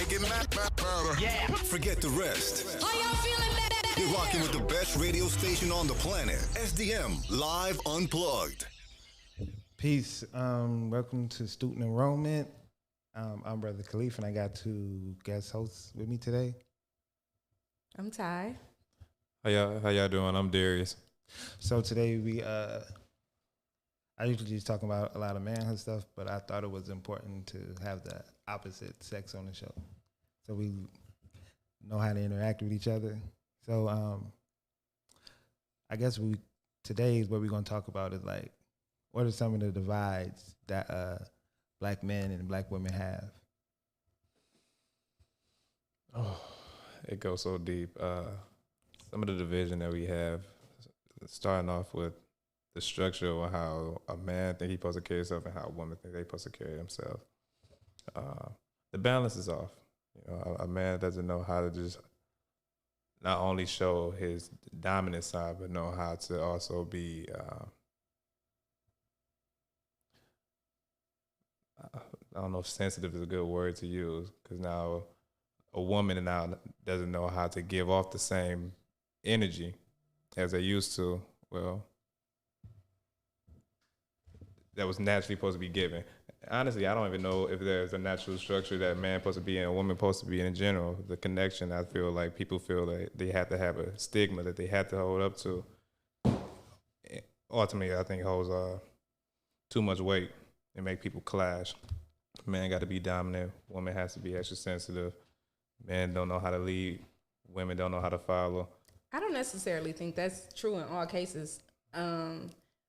make it matter. Yeah. Forget the rest. Are y'all feeling that? You're rocking with the best radio station on the planet. SDM Live Unplugged. Peace. Welcome to Student Enrollment. I'm Brother Khalif, and I got two guest hosts with me today. I'm Ty. How y'all doing? I'm Darius. So today I usually just talk about a lot of manhood stuff, but I thought it was important to have the opposite sex on the show, so we know how to interact with each other. So I guess today is what we're going to talk about is like, what are some of the divides that black men and black women have? Oh, it goes so deep. Some of the division that we have, starting off with the structure of how a man think he's supposed to carry himself and how a woman think they're supposed to carry themselves. The balance is off. You know, a man doesn't know how to just not only show his dominant side, but know how to also be I don't know if sensitive is a good word to use, because now a woman now doesn't know how to give off the same energy as they used to. Well, that was naturally supposed to be given. Honestly, I don't even know if there's a natural structure that a man supposed to be in, a woman supposed to be in general. The connection, I feel like people feel that they have to have a stigma that they have to hold up to. Ultimately, I think holds too much weight and make people clash. Man got to be dominant. Woman has to be extra sensitive. Men don't know how to lead. Women don't know how to follow. I don't necessarily think that's true in all cases,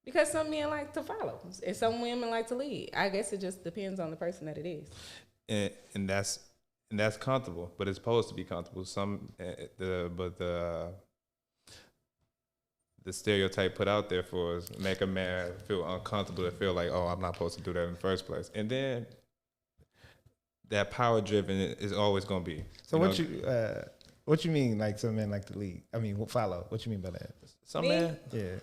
because some men like to follow and some women like to lead. I guess it just depends on the person that it is. And that's comfortable, but it's supposed to be comfortable. The stereotype put out there for us make a man feel uncomfortable to feel like, oh, I'm not supposed to do that in the first place. And then that power driven is always going to be. So what you mean, like some men like to lead? I mean, follow. What you mean by that? Some men, yeah.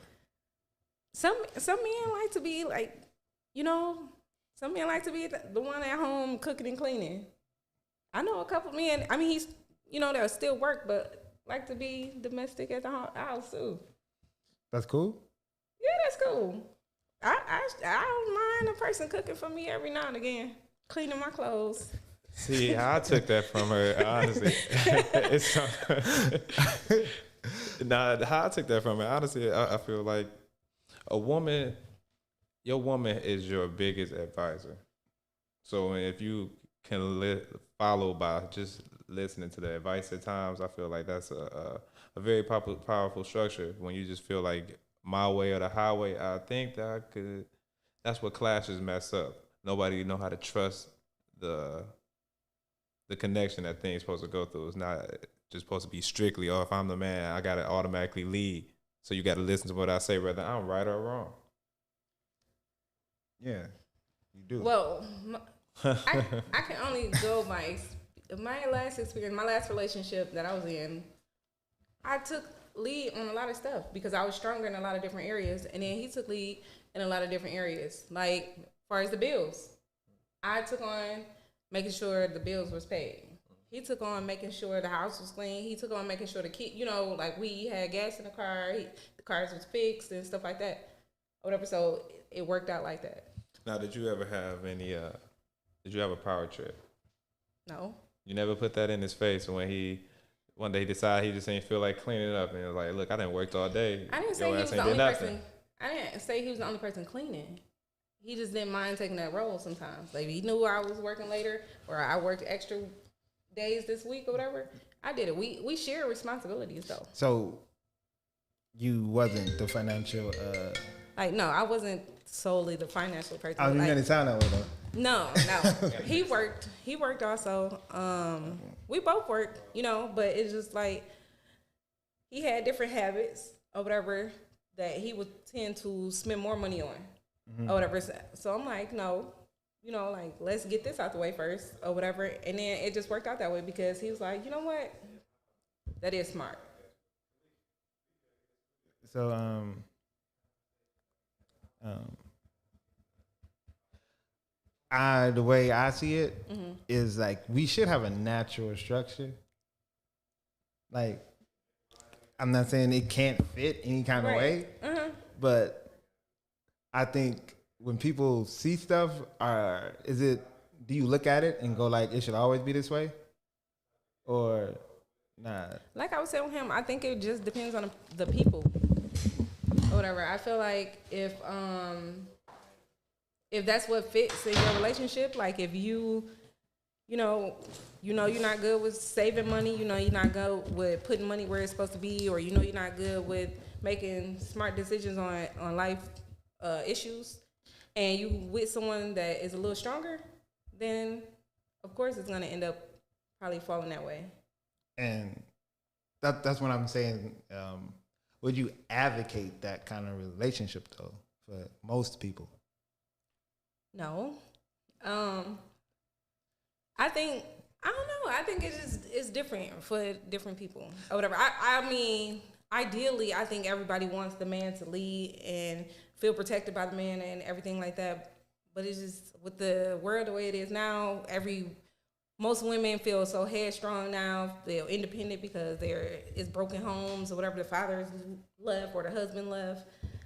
Some men like to be like, some men like to be the one at home cooking and cleaning. I know a couple men. I mean, he's they'll still work, but like to be domestic at the house too. That's cool. Yeah, that's cool. I don't mind a person cooking for me every now and again, cleaning my clothes. See, I took that from her, honestly. How I took that from her, honestly, I feel like your woman is your biggest advisor. So if you can follow by just listening to the advice at times, I feel like that's a very powerful structure. When you just feel like my way or the highway, I think that's what clashes mess up. Nobody know how to trust the connection that thing's supposed to go through. It's not just supposed to be strictly, if I'm the man, I got to automatically lead. So you got to listen to what I say, whether I'm right or wrong. Yeah, you do. Well, I can only go by my last experience, my last relationship that I was in. I took lead on a lot of stuff because I was stronger in a lot of different areas, and then he took lead in a lot of different areas. Like, as far as the bills, I took on making sure the bills was paid. He took on making sure the house was clean. He took on making sure the kid, like we had gas in the car, the cars was fixed and stuff like that, or whatever. So it worked out like that. Now, did you ever have did you have a power trip? No. You never put that in his face when one day he decided he just ain't feel like cleaning up, and he was like, look, I didn't work all day. I didn't say he was the only person. I didn't say he was the only person cleaning. He just didn't mind taking that role sometimes. Like, he knew I was working later or I worked extra days this week or whatever. I did it. We share responsibilities though. So you wasn't the financial no, I wasn't solely the financial person. Oh, you didn't sound that way though. No. He worked also. We both worked, but it's just like he had different habits or whatever that he would tend to spend more money on. Mm-hmm. Or whatever. So I'm like, no, let's get this out the way first or whatever. And then it just worked out that way because he was like, you know what? That is smart. So, The way I see it is like we should have a natural structure. Like, I'm not saying it can't fit any kind of way, but I think when people see stuff, do you look at it and go like, it should always be this way? Or nah? Like I was saying with him, I think it just depends on the people or whatever. I feel like if that's what fits in your relationship, like if you know you're not good with saving money, you're not good with putting money where it's supposed to be, or you're not good with making smart decisions on life issues, and you with someone that is a little stronger, then of course it's gonna end up probably falling that way. And that's what I'm saying. Would you advocate that kind of relationship though for most people? No. I don't know. I think it's different for different people or whatever. I mean, ideally, I think everybody wants the man to lead and feel protected by the man and everything like that. But it's just with the world the way it is now, most women feel so headstrong now, feel independent because it's broken homes or whatever, the father's left or the husband left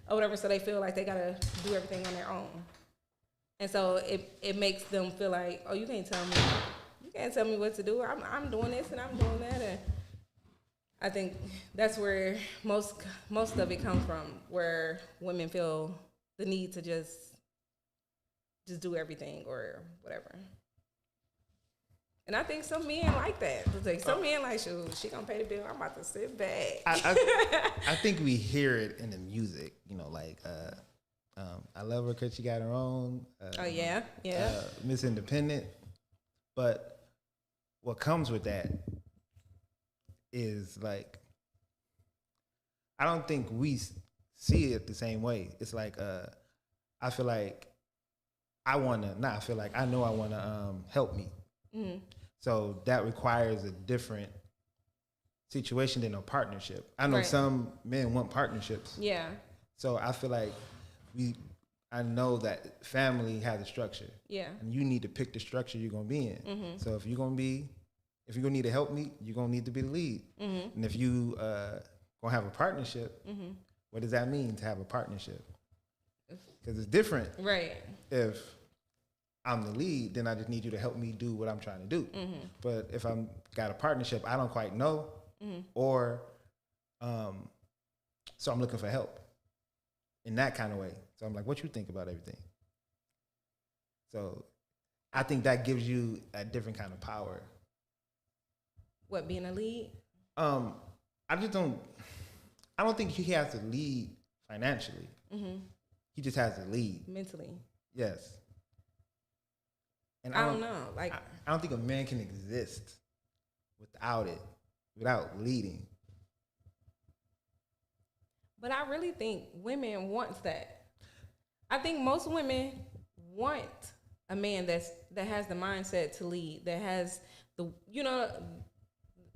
or whatever, so they feel like they gotta do everything on their own. And so it makes them feel like, oh, you can't tell me what to do. I'm doing this and I'm doing that. And I think that's where most of it comes from, where women feel the need to just do everything or whatever. And I think some men like that. Like some men like, shoot, she gonna pay the bill. I'm about to sit back. I think we hear it in the music, like I love her because she got her own. Yeah. Miss Independent. But what comes with that is like, I don't think we see it the same way. It's like, I feel like I know I want to help me. Mm-hmm. So that requires a different situation than a partnership. I know some men want partnerships. Yeah. So I feel like I know that family has a structure. Yeah. And you need to pick the structure you're gonna be in. Mm-hmm. So if you're gonna need to help me, you're gonna need to be the lead. Mm-hmm. And if you gonna have a partnership, what does that mean to have a partnership? Because it's different. Right. If I'm the lead, then I just need you to help me do what I'm trying to do. Mm-hmm. But if I'm got a partnership, I don't quite know, or so I'm looking for help in that kind of way. So I'm like, what you think about everything? So I think that gives you a different kind of power. What, being a lead? I don't think he has to lead financially. Mm-hmm. He just has to lead mentally. Yes. And I don't know. Like, I don't think a man can exist without leading. But I really think women want that. I think most women want a man that has the mindset to lead, that has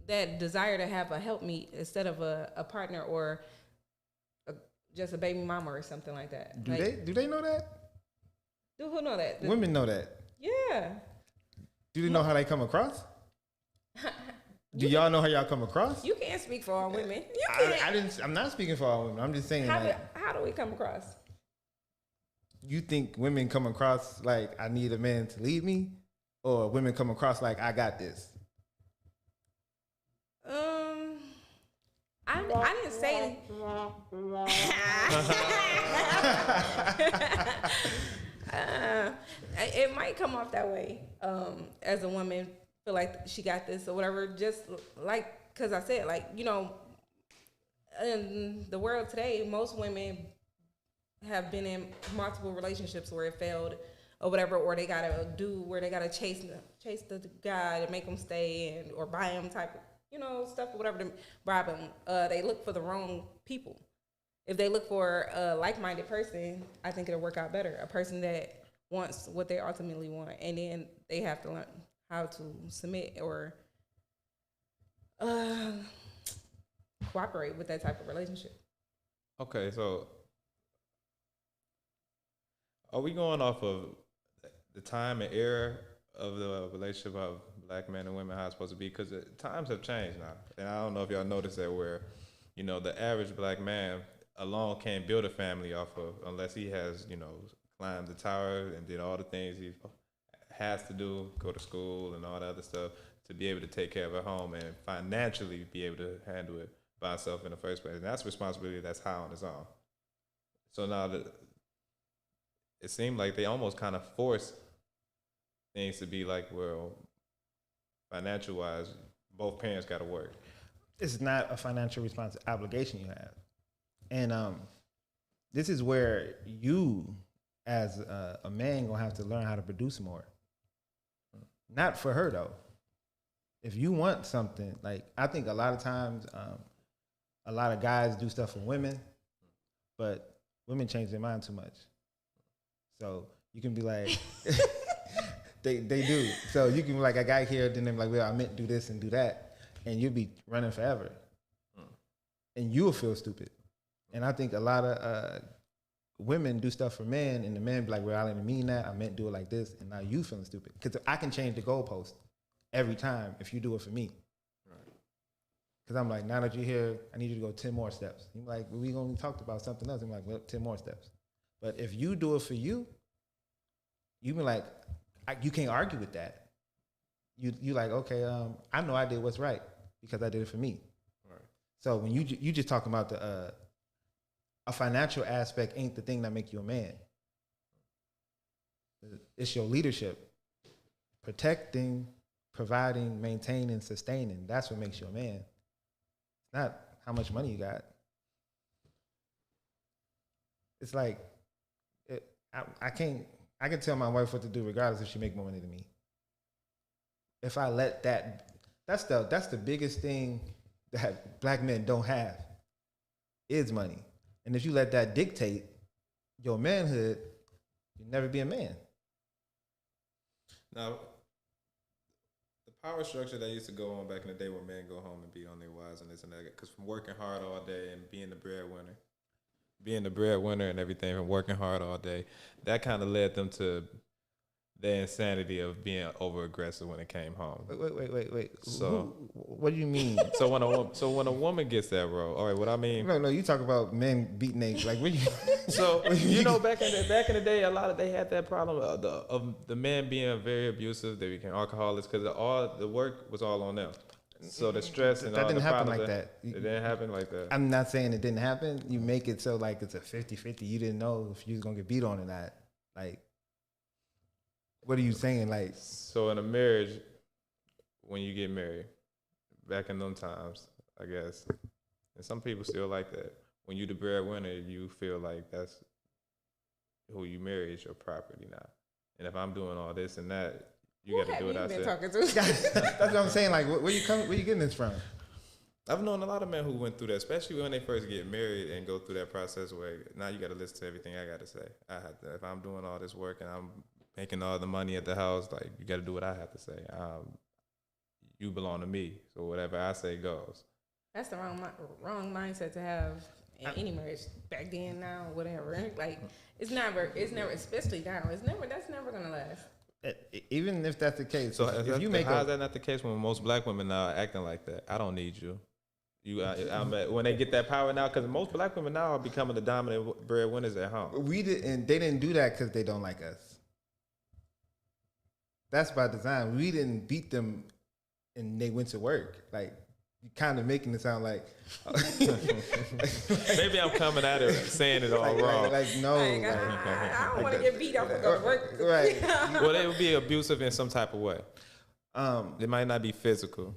that desire to have a helpmeet instead of a partner or just a baby mama or something like that. Do they know that? Do who know that? Women know that. Yeah. Do they know how they come across? Do y'all know how y'all come across? You can't speak for all women. I'm not speaking for all women. I'm just saying. How do we come across? You think women come across like I need a man to lead me, or women come across like I got this? I didn't say. It might come off that way as a woman, feel like she got this or whatever. Just like, because I said, like, in the world today, most women have been in multiple relationships where it failed or whatever, or they gotta chase the guy to make them stay or buy him type of stuff or whatever to bribe them. They look for the wrong people. If they look for a like-minded person, I think it'll work out better. A person that wants what they ultimately want, and then they have to learn how to submit or cooperate with that type of relationship. Okay, so are we going off of the time and era of the relationship of black men and women, how it's supposed to be, because times have changed now. And I don't know if y'all noticed that, where, you know, the average black man alone can't build a family off of unless he has, you know, climbed the tower and did all the things he has to do, go to school and all that other stuff, to be able to take care of a home and financially be able to handle it by himself in the first place. And that's a responsibility that's high on his own. So now it seemed like they almost kind of force things to be like, well, financial wise, both parents got to work. It's not a financial obligation you have. And this is where you, as a man, gonna have to learn how to produce more. Not for her though. If you want something, like, I think a lot of times, a lot of guys do stuff for women, but women change their mind too much. So you can be like, they do. So you can be like, a guy here, then they're like, well, I meant do this and do that, and you'll be running forever, and you'll feel stupid. And I think a lot of women do stuff for men, and the men be like, well, I didn't mean that. I meant do it like this, and now you feeling stupid. Because I can change the goalpost every time if you do it for me. Because I'm like, now that you're here, I need you to go 10 more steps. You're like, well, we only talked about something else. I'm like, well, 10 more steps. But if you do it for you, you be like, you can't argue with that. You like, okay, I know I did what's right because I did it for me. Right. So when you just talking about a financial aspect ain't the thing that make you a man. It's your leadership. Protecting, providing, maintaining, sustaining. That's what makes you a man. It's not how much money you got. It's like, I can tell my wife what to do regardless if she make more money than me. If I let that's the biggest thing that black men don't have is money. And if you let that dictate your manhood, you'll never be a man. Now, the power structure that used to go on back in the day where men go home and beat on their wives and this and that, because from working hard all day and being the breadwinner and everything, from working hard all day, that kind of led them to the insanity of being over aggressive when it came home. Wait. So what do you mean? So when a woman gets that role, all right, what I mean? No, you talk about men beating they like. What you? So you know, back in the day, a lot of they had that problem of the men being very abusive. They became alcoholics because all the work was all on them. So the stress and that all didn't the happen problems like that. It didn't happen like that. I'm not saying it didn't happen. You make it so like it's a 50-50. You didn't know if you was gonna get beat on or not. Like, what are you saying? Like, so in a marriage, when you get married, back in them times, I guess, and some people still like that. When you the breadwinner, you feel like that's who you marry is your property now. And if I'm doing all this and that, you got to do what I said. That's what I'm saying. Like, where you getting this from? I've known a lot of men who went through that, especially when they first get married and go through that process where now you got to listen to everything I got to say. If I'm doing all this work and I'm making all the money at the house, like, you got to do what I have to say. You belong to me, so whatever I say goes. That's the wrong mindset to have in any marriage. Back then, now, whatever. Like, it's never, especially now. That's never gonna last. Even if that's the case, so if you make how is that not the case when most black women now are acting like that? I don't need you. When they get that power now, because most black women now are becoming the dominant breadwinners at home. They didn't do that because they don't like us. That's by design. We didn't beat them, and they went to work. Like, you kind of making it sound like maybe I'm coming at it saying it all wrong. No, I don't want to get beat up and go to work. Right. Well, they would be abusive in some type of way. It might not be physical.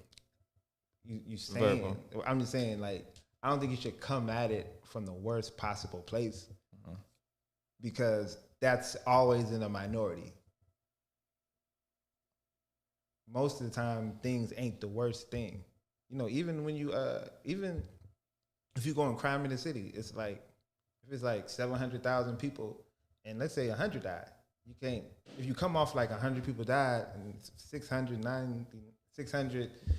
You saying? Verbal. I'm just saying, like, I don't think you should come at it from the worst possible place, because that's always in a minority. Most of the time, things ain't the worst thing. You know, even when you, even if you go on crime in the city, it's like, if it's like 700,000 people, and let's say 100 died, you can't, if you come off like 100 people died and 600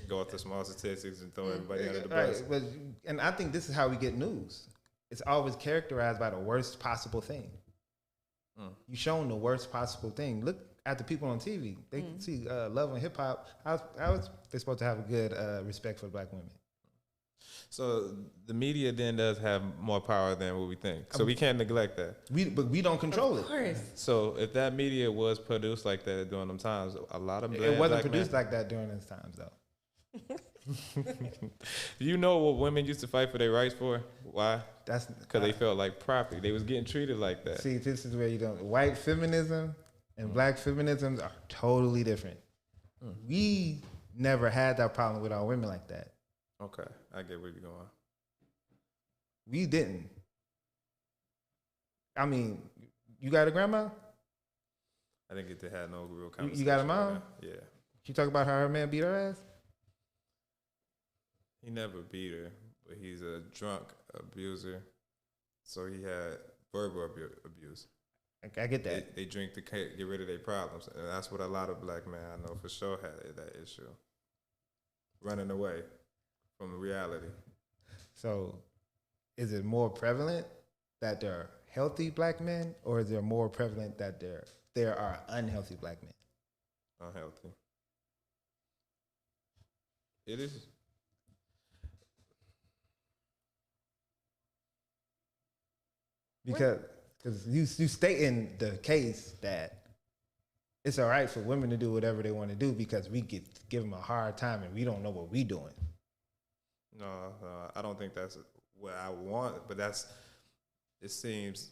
go off the small statistics and throw everybody under the bus. Right, and I think this is how we get news. It's always characterized by the worst possible thing. You shown the worst possible thing. Look at the people on TV. They see Love and Hip Hop. How is they supposed to have a good respect for black women? So the media then does have more power than what we think. So we can't neglect that. But we don't control Of course. So if that media was produced like that during them times, a lot of it wasn't produced like that during those times, though. You know what women used to fight for their rights for? Why? That's Because they felt like property. They was getting treated like that. See, this is where you don't. White feminism and black feminism are totally different. We never had that problem with our women like that. Okay, I get where you're going. We didn't. I mean, you got a grandma? I think they had no real conversation. You got a mom? Right. Yeah. She talk about how her man beat her ass? He never beat her, but he's a drunk abuser. So he had verbal abuse. I get that. They drink to get rid of their problems. And that's what a lot of black men I know for sure had that issue. Running away from reality. So is it more prevalent that there are healthy black men, or is it more prevalent that there are unhealthy black men? Unhealthy. It is. Because you state in the case that it's all right for women to do whatever they want to do because we give them a hard time and we don't know what we doing. No, I don't think that's what I want, but it seems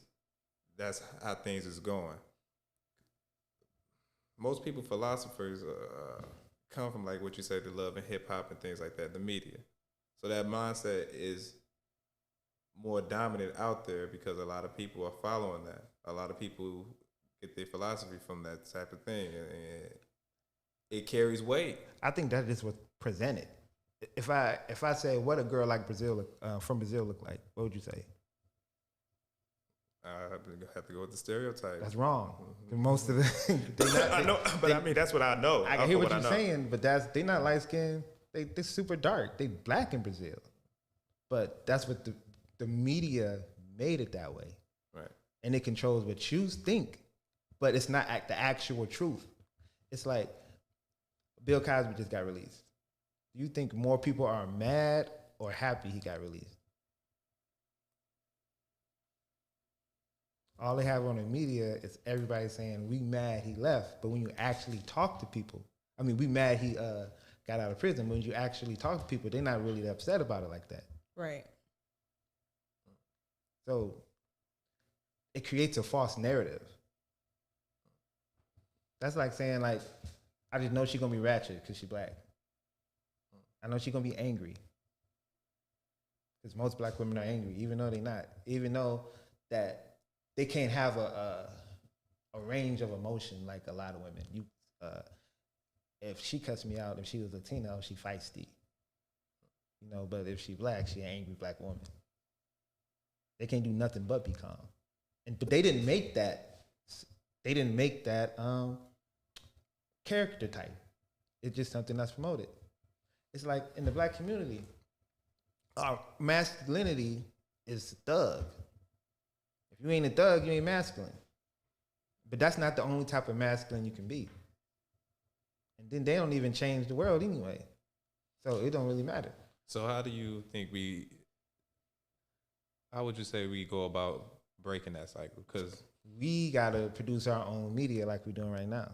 that's how things is going. Most people, philosophers, come from like what you say, the love and hip hop and things like that, the media. So that mindset is more dominant out there because a lot of people are following that. A lot of people get their philosophy from that type of thing, and it carries weight. I think that is what's presented. If I say what a girl like Brazil from Brazil look like, what would you say? I have to go with the stereotype. That's wrong. Most of the I know, but I mean that's what I know. I can hear what you're saying, but they not light skinned. They're super dark. They black in Brazil, but that's what the media made it that way, right? And it controls what you think, but it's not the actual truth. It's like Bill Cosby just got released. Do you think more people are mad or happy he got released? All they have on the media is everybody saying, we mad he left. But when you actually talk to people, I mean, we mad he got out of prison. But when you actually talk to people, they're not really upset about it like that. Right. So it creates a false narrative. That's like saying, like, I just know she's going to be ratchet because she's black. I know she's going to be angry. Because most black women are angry, even though they're not. Even though that they can't have a range of emotion like a lot of women. If she cuts me out, if she was Latino, she feisty. You know, but if she black, she an angry black woman. They can't do nothing but be calm. And they didn't make that. They didn't make that character type. It's just something that's promoted. It's like in the black community, our masculinity is thug. If you ain't a thug, you ain't masculine. But that's not the only type of masculine you can be. And then they don't even change the world anyway. So it don't really matter. So how do you think how would you say we go about breaking that cycle? Because we got to produce our own media like we're doing right now.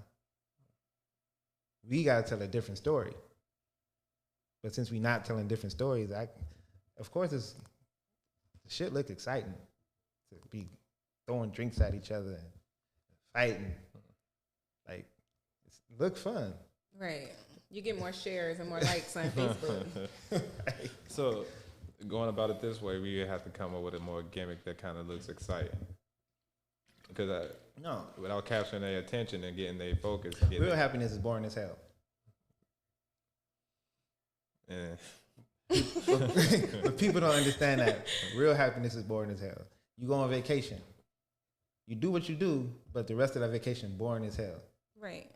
We got to tell a different story. But since we're not telling different stories, of course, the shit look exciting to be throwing drinks at each other and fighting. Like, it look fun. Right. You get more shares and more likes on Facebook. So going about it this way, we have to come up with a more gimmick that kind of looks exciting. Because without capturing their attention and getting their focus. Real happiness is boring as hell. Yeah. But people don't understand that. Real happiness is boring as hell. You go on vacation. You do what you do, but the rest of that vacation boring as hell. Right.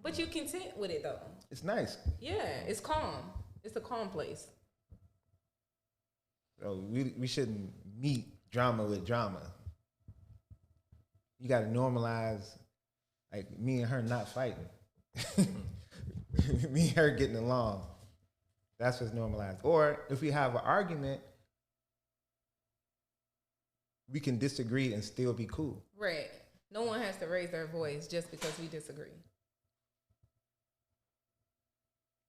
But you content with it though. It's nice. Yeah, it's calm. It's a calm place. So we shouldn't meet drama with drama. You got to normalize Like me and her not fighting. Me and her getting along. That's what's normalized. Or if we have an argument, we can disagree and still be cool. Right. No one has to raise their voice just because we disagree.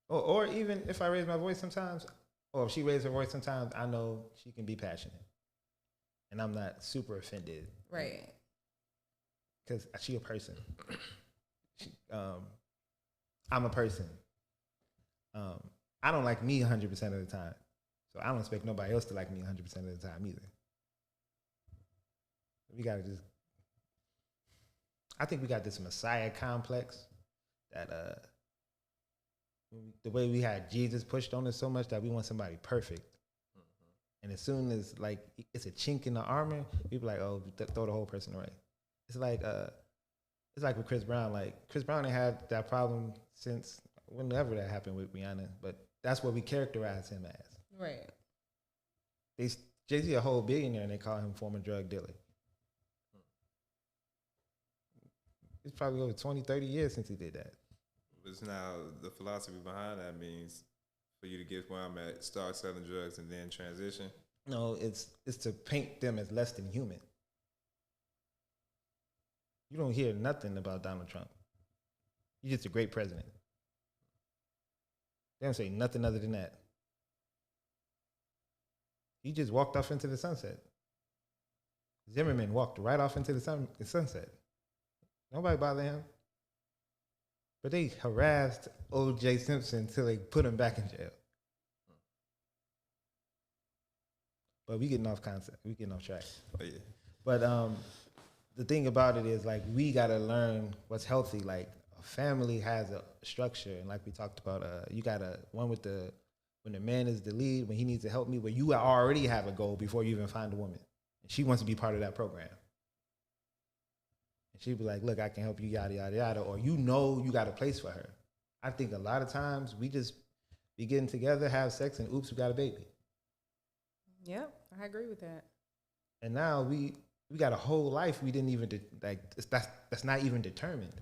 Or even if I raise my voice sometimes, or if she raises her voice sometimes, I know she can be passionate. And I'm not super offended. Right. Because she a person. I'm a person. I don't like me 100% of the time. So I don't expect nobody else to like me 100% of the time either. We got to just... I think we got this Messiah complex that the way we had Jesus pushed on us so much that we want somebody perfect. And as soon as like it's a chink in the armor, people like, oh, throw the whole person away. It's like with Chris Brown. Like Chris Brown had that problem since whenever that happened with Rihanna, but that's what we characterize him as. Right. Jay-Z a whole billionaire and they call him former drug dealer. It's probably over 20, 30 years since he did that. But now the philosophy behind that means for you to get where I'm at, start selling drugs and then transition. No, it's to paint them as less than human. You don't hear nothing about Donald Trump. He's just a great president. They don't say nothing other than that. He just walked off into the sunset. Zimmerman walked right off into the sunset. Nobody bothered him. But they harassed O.J. Simpson until they put him back in jail. But we getting off concept. We getting off track. Oh, yeah. But the thing about it is, like, we got to learn what's healthy. Like, a family has a structure. And like we talked about, you got one with when the man is the lead, when he needs to help me, where you already have a goal before you even find a woman. And she wants to be part of that program. And she'd be like, look, I can help you, yada, yada, yada. Or you got a place for her. I think a lot of times we just be getting together, have sex, and oops, we got a baby. Yep, I agree with that. And now we got a whole life we didn't even, that's not even determined.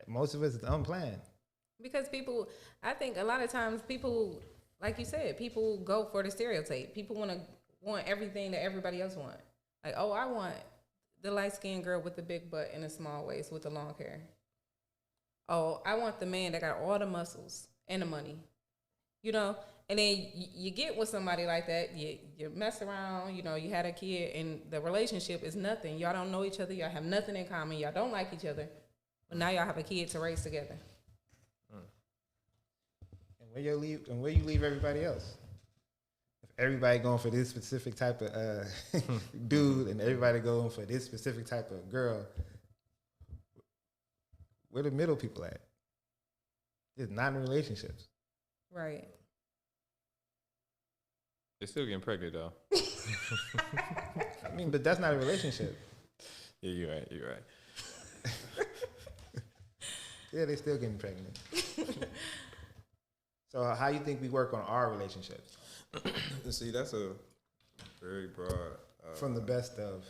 Most of us is unplanned. Because I think a lot of times people, like you said, people go for the stereotype. People want everything that everybody else wants. Like, oh, I want the light-skinned girl with the big butt and a small waist with the long hair. Oh, I want the man that got all the muscles and the money. You know? And then you get with somebody like that, you mess around, you had a kid, and the relationship is nothing. Y'all don't know each other. Y'all have nothing in common. Y'all don't like each other. But now y'all have a kid to raise together. And where you leave everybody else? If everybody going for this specific type of dude and everybody going for this specific type of girl, where the middle people at? It's not in relationships. Right. They're still getting pregnant though. I mean, but that's not a relationship. Yeah, you're right. Yeah, they still getting pregnant. So how you think we work on our relationships? See, that's a very broad. From the best of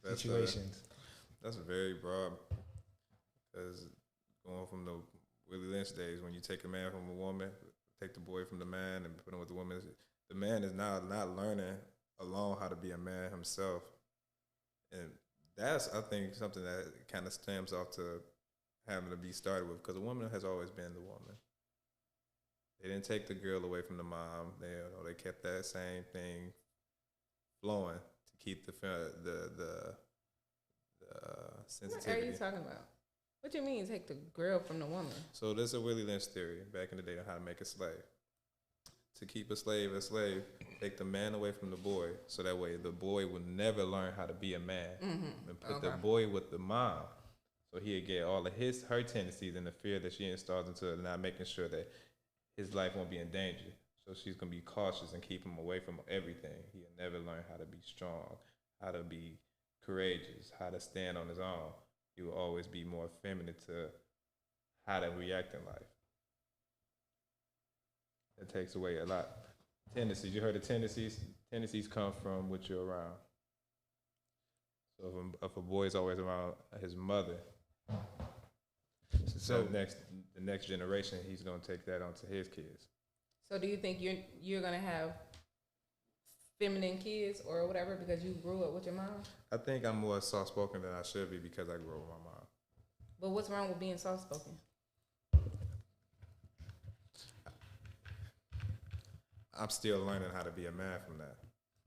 situations. That's a very broad. As going from the Willie Lynch days, when you take a man from a woman, take the boy from the man, and put him with the woman. The man is now not learning alone how to be a man himself, and that's, I think, something that kind of stems off to having to be started with, because a woman has always been the woman. They didn't take the girl away from the mom. They kept that same thing flowing to keep the sensitivity. What are you talking about? What do you mean take the girl from the woman? So there's a Willie Lynch theory back in the day on how to make a slave. To keep a slave, take the man away from the boy, so that way the boy will never learn how to be a man, and put the boy with the mom, so he'll get all of her tendencies and the fear that she installs into it, not making sure that his life won't be in danger. So she's going to be cautious and keep him away from everything. He'll never learn how to be strong, how to be courageous, how to stand on his own. He will always be more feminine to how to react in life. That takes away a lot. Tendencies, you heard of tendencies? Tendencies come from what you're around. So if a boy is always around his mother, so the next generation, he's gonna take that onto his kids. So do you think you're gonna have feminine kids or whatever because you grew up with your mom? I think I'm more soft spoken than I should be because I grew up with my mom. But what's wrong with being soft spoken? I'm still learning how to be a man from that.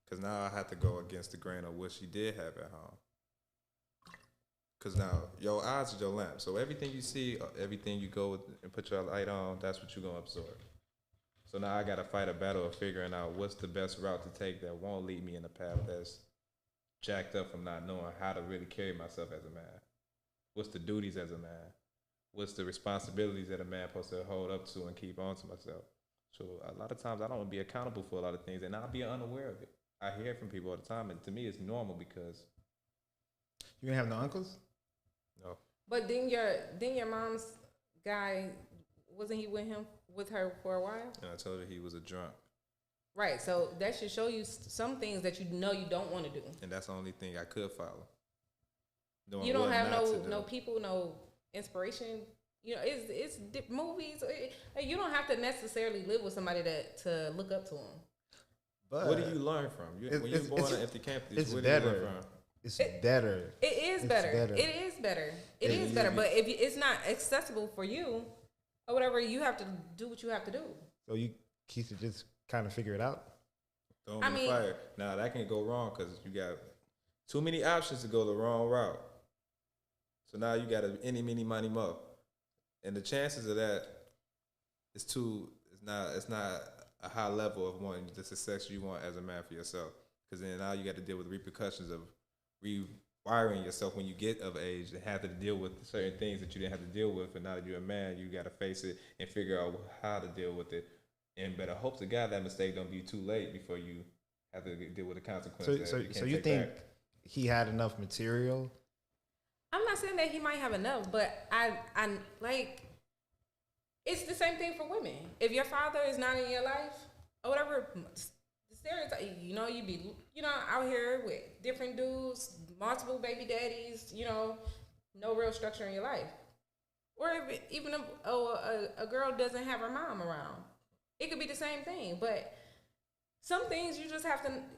Because now I have to go against the grain of what she did have at home. Because now, your eyes are your lamp. So everything you see, everything you go with and put your light on, that's what you're going to absorb. So now I got to fight a battle of figuring out what's the best route to take that won't lead me in a path that's jacked up from not knowing how to really carry myself as a man. What's the duties as a man? What's the responsibilities that a man supposed to hold up to and keep on to myself? So a lot of times I don't want to be accountable for a lot of things, and I'll be unaware of it. I hear it from people all the time, and to me it's normal because... You didn't have no uncles? No. But then your mom's guy, wasn't he with her for a while? And I told her he was a drunk. Right, so that should show you some things that you know you don't want to do. And that's the only thing I could follow. You don't have no people, no inspiration. You know, it's movies. You don't have to necessarily live with somebody to look up to them. But what do you learn from? When you're born on empty campus, what do you learn from? It's better. It is better. It is better. It is better. But if it's not accessible for you or whatever, you have to do what you have to do. So you Keisha just kind of figure it out. Don't be fired. Now that can go wrong because you got too many options to go the wrong route. So now you got any, mini, money, mo. And the chances of that it's not a high level of wanting the success you want as a man for yourself. Because then now you got to deal with the repercussions of rewiring yourself when you get of age and have to deal with certain things that you didn't have to deal with. And now that you're a man, you got to face it and figure out how to deal with it. And better hope to God that mistake don't be too late before you have to deal with the consequences. So you think he had enough material? I'm not saying that he might have enough, but I like, it's the same thing for women. If your father is not in your life or whatever, the stereotype, you know, you be, you know, out here with different dudes, multiple baby daddies, you know, no real structure in your life. Or if even a girl doesn't have her mom around, it could be the same thing. But some things you just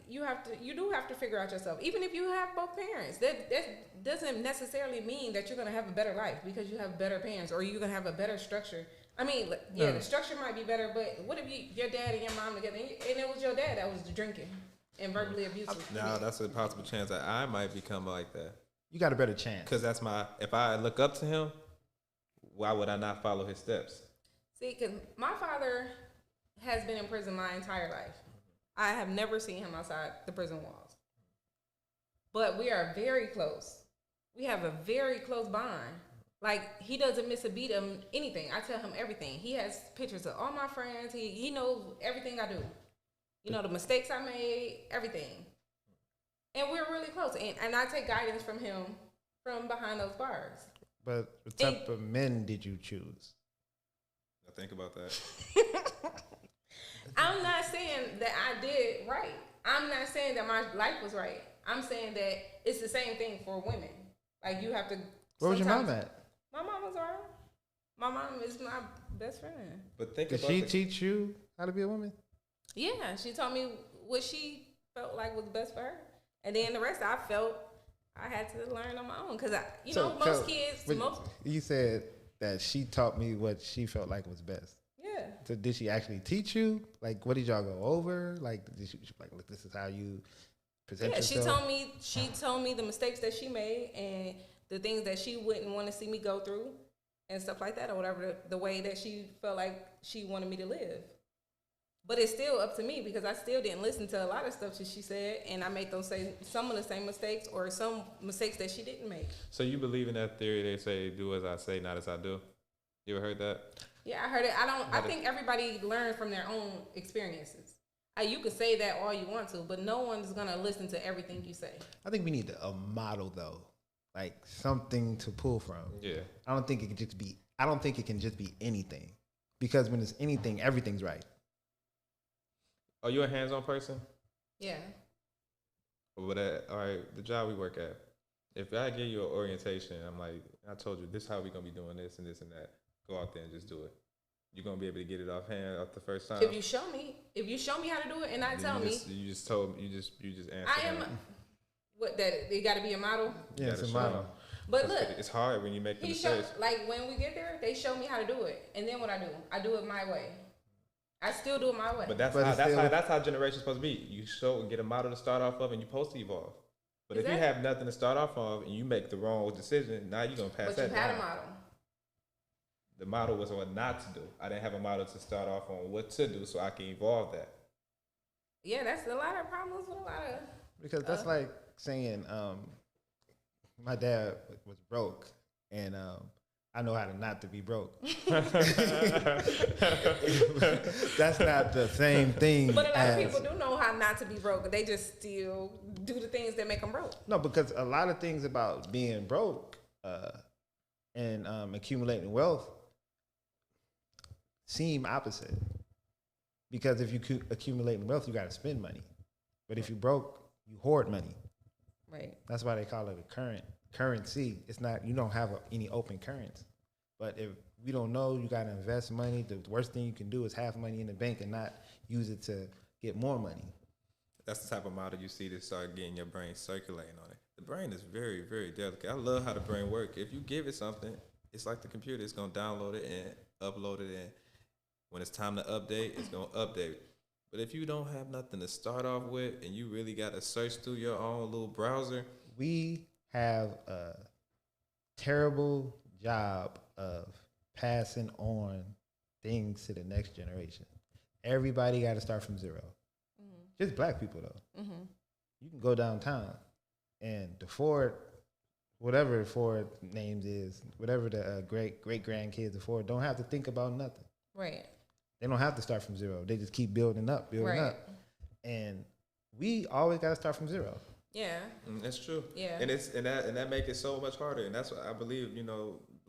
you do have to figure out yourself. Even if you have both parents, that doesn't necessarily mean that you're gonna have a better life because you have better parents or you're gonna have a better structure. I mean, yeah, the structure might be better, but what if your dad and your mom together and it was your dad that was drinking and verbally abusive? Now that's a possible chance that I might become like that. You got a better chance. Because if I look up to him, why would I not follow his steps? See, because my father has been in prison my entire life. I have never seen him outside the prison walls. But we are very close. We have a very close bond. Like, he doesn't miss a beat of anything. I tell him everything. He has pictures of all my friends. He knows everything I do. You know, the mistakes I made, everything. And we're really close. And I take guidance from him from behind those bars. But what type of men did you choose? I think about that. I'm not saying that I did right. I'm not saying that my life was right. I'm saying that it's the same thing for women. Like, you have to... Where was your mom at? My mom was alright. My mom is my best friend. But think Did she teach you how to be a woman? Yeah, she taught me what she felt like was best for her. And then the rest I felt I had to learn on my own. Because, most kids... You said that she taught me what she felt like was best. Yeah. So did she actually teach you? Like, what did y'all go over? Like, did she like, look, this is how you present yourself? She told me the mistakes that she made and the things that she wouldn't want to see me go through and stuff like that, or whatever, the way that she felt like she wanted me to live. But it's still up to me because I still didn't listen to a lot of stuff that she said, and I made some of the same mistakes or some mistakes that she didn't make. So you believe in that theory? They say, do as I say, not as I do. You ever heard that? Yeah, I heard it. I think everybody learns from their own experiences. You can say that all you want to, but no one's going to listen to everything you say. I think we need a model, though. Like, something to pull from. Yeah. I don't think it can just be anything. Because when it's anything, everything's right. Are you a hands-on person? Yeah. All right, the job we work at, If I give you an orientation, I'm like, I told you this is how we gonna be doing this and this and that. Go out there and just do it. You're gonna be able to get it offhand off the first time. If you show me how to do it, and not tell me. You just told me. You just answered. I am. What that? It got to be a model. Yeah, it's a model. But look, it's hard when you make the he mistakes. like when we get there, they show me how to do it, and then what I do it my way. I still do it my way. But that's how generation's supposed to be. You show and get a model to start off of, and you're supposed to evolve. But if you have nothing to start off of and you make the wrong decision, now you're gonna pass that. But you had a model. The model was what not to do. I didn't have a model to start off on what to do, so I can evolve that. Yeah, that's a lot of problems with a lot of. Because that's like saying, my dad was broke, and I know how to not to be broke. That's not the same thing. But a lot of people do know how not to be broke, but they just still do the things that make them broke. No, because a lot of things about being broke and accumulating wealth seem opposite. Because if you accumulating wealth, you got to spend money. But if you broke, you hoard money. Right. That's why they call it a currency. It's not, you don't have any open currents. But if we don't know, you got to invest money. The worst thing you can do is have money in the bank and not use it to get more money. That's the type of model you see to start getting your brain circulating on it. The brain is very, very delicate. I love how the brain works. If you give it something, it's like the computer. It's going to download it and upload it, and when it's time to update, it's going to update. But if you don't have nothing to start off with and you really got to search through your own little browser. We have a terrible job of passing on things to the next generation. Everybody got to start from zero. Mm-hmm. Just black people, though. Mm-hmm. You can go downtown and the Ford, whatever the Ford names is, whatever the great-grandkids of Ford, don't have to think about nothing. Right. They don't have to start from zero. They just keep building up. And we always got to start from zero. Yeah. That's true. Yeah. And that make it so much harder. And that's what I believe,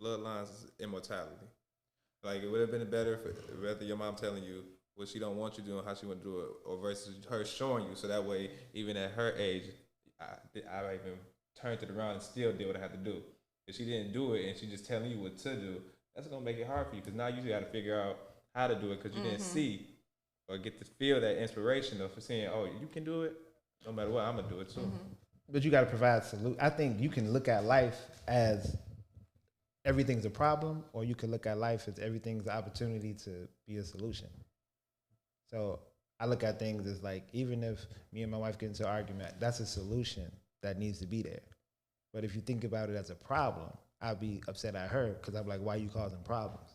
bloodlines is immortality. Like, it would have been better for whether your mom telling you what she don't want you doing, how she want to do it, or versus her showing you. So that way, even at her age, I even turned it around and still did what I had to do. If she didn't do it and she just telling you what to do, that's going to make it hard for you, because now you got to figure out how to do it, because you didn't see or get to feel that inspiration of saying, oh, you can do it. No matter what, I'm going to do it too. Mm-hmm. But you got to provide solution. I think you can look at life as everything's a problem, or you can look at life as everything's an opportunity to be a solution. So I look at things as like, even if me and my wife get into an argument, that's a solution that needs to be there. But if you think about it as a problem, I'll be upset at her, because I'm like, why are you causing problems?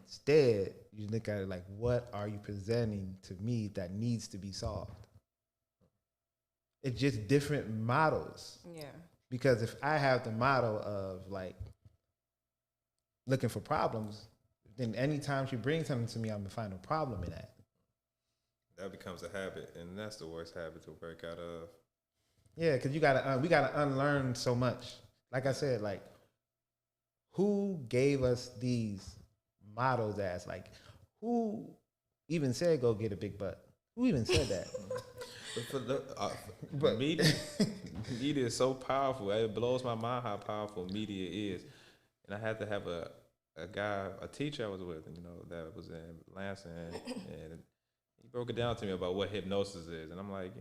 Instead, you look at it like, what are you presenting to me that needs to be solved? It's just different models. Yeah. Because if I have the model of like looking for problems, then anytime she brings something to me, I'm gonna find a problem in that. That becomes a habit, and that's the worst habit to work out of. Yeah, because we gotta unlearn so much. Like I said, like, who gave us these models as, like, who even said go get a big butt? Who even said that? But media is so powerful. It blows my mind how powerful media is. And I had to have a teacher I was with, that was in Lansing, and he broke it down to me about what hypnosis is. And I'm like,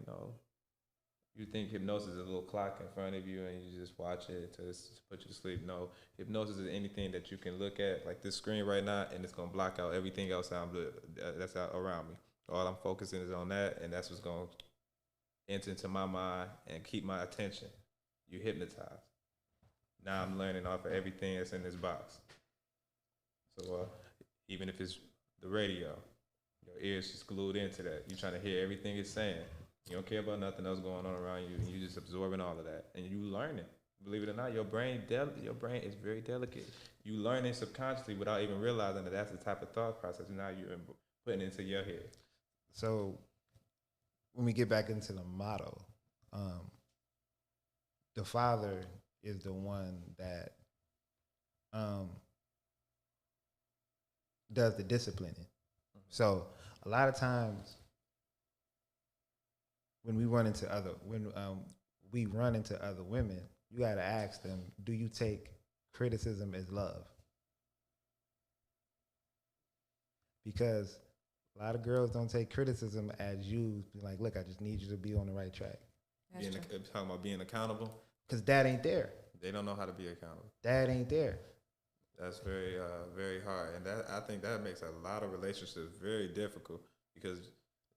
you think hypnosis is a little clock in front of you and you just watch it to put you to sleep. No, hypnosis is anything that you can look at, like this screen right now, and it's going to block out everything else that's out around me. All I'm focusing is on that, and that's what's going to enter into my mind and keep my attention. You hypnotized. Now I'm learning off of everything that's in this box. So even if it's the radio, your ears just glued into that. You're trying to hear everything it's saying. You don't care about nothing else going on around you, and you just absorbing all of that, and you learn it. Believe it or not, your brain is very delicate. You learn it subconsciously without even realizing that that's the type of thought process now you're putting into your head. So when we get back into the model, the father is the one that does the disciplining. Mm-hmm. So a lot of times when we run into we run into other women, you got to ask them, do you take criticism as love? Because a lot of girls don't take criticism as you be like, look, I just need you to be on the right track. Talking about being accountable. Because dad ain't there. They don't know how to be accountable. Dad ain't there. That's very, very hard, and that I think that makes a lot of relationships very difficult because